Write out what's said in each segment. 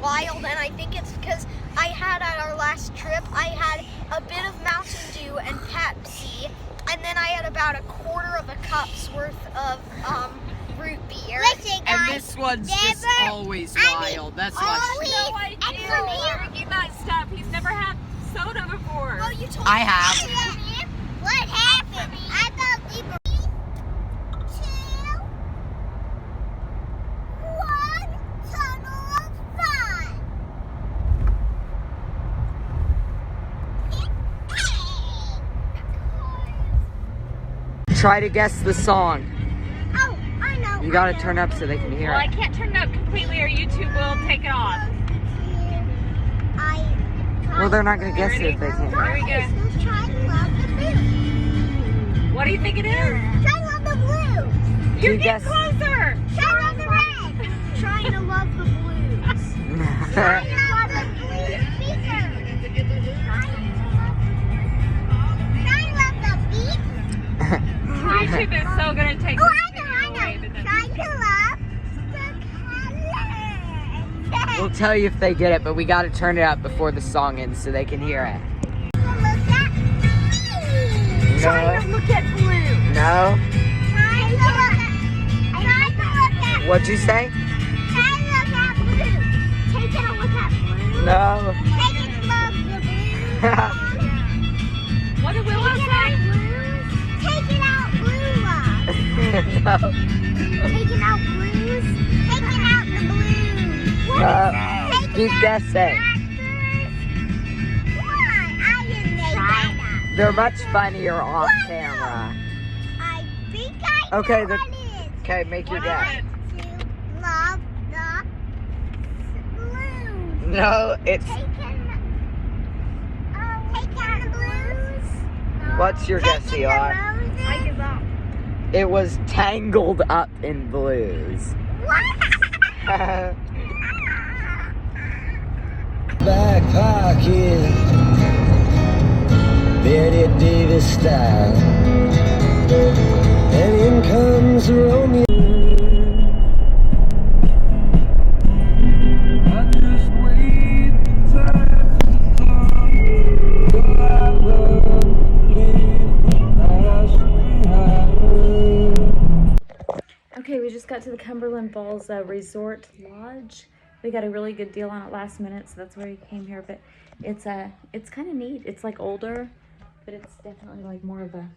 wild, and I think it's because I had at our last trip, I had a bit of Mountain Dew and Pepsi, and then I had about a quarter of a cup's worth of root beer. Listen, guys, and this one's just always wild. That's why. No idea. Drinking that stuff. He's never had soda before. Oh, you told I me. have. What happened? I thought we were 2, 1, tunnel of fun. Try to guess the song. Oh, I know. You gotta turn up so they can hear Well, I it. can't turn it up completely or YouTube will take it off. Well, they're not gonna guess it if they Here can't. we go. Let's try to love the blue. What do you think it is? Try to love the blue. You're You getting guess. closer. Try to love the red. Trying to love the blues. Try to love the blue speaker. Try to love the beat. YouTube is so gonna take Oh, this video I away, know. but then- Try to love the colors. We'll tell you if they get it, but we gotta turn it up before the song ends so they can hear it. Trying to look at blue. No? What'd you say? Taking a look at blue. No. Taking a love the blue. What did Willow say? Taking out blue love. No. Taking out blues. Taking out the blues. Keep guessing. I didn't make that up. They're much funnier off camera. I think I know Okay, what it is. Okay, make your What is guess. it? To love the blues. No, it's. Taking the blues. What's your guess, Taking Eli? the roses. I give up. It was Tangled Up in Blues. What? Back pocket, Betty Davis style, and in comes Romeo. I just wait the time to come, so I won't leave the house behind. Okay, we just got to the Cumberland Falls Resort Lodge. We got a really good deal on it last minute, so that's why we came here. But it's kind of neat. It's like older, but it's definitely like more of a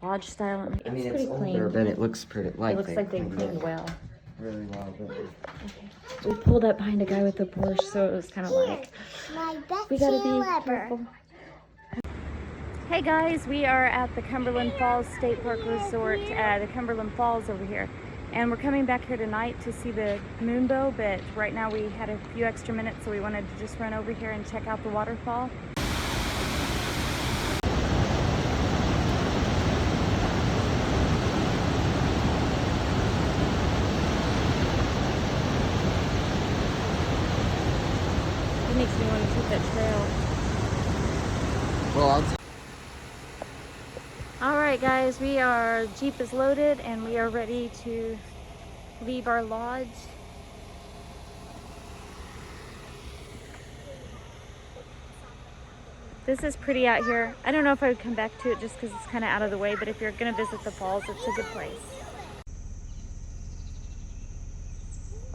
lodge style. It's pretty clean. but it looks pretty. It looks like they cleaned well. Really well. Okay. We pulled up behind a guy with a Porsche, so it was kind of like My best we gotta deal be ever. careful. Hey guys, we are at the Cumberland Falls State Park Resort, the Cumberland Falls over here. And we're coming back here tonight to see the moonbow, but right now we had a few extra minutes, so we wanted to just run over here and check out the waterfall. It makes me want to take that trail. Well, Alright guys, our Jeep is loaded and we are ready to leave our lodge. This is pretty out here. I don't know if I would come back to it just because it's kind of out of the way, but if you're going to visit the falls, it's a good place.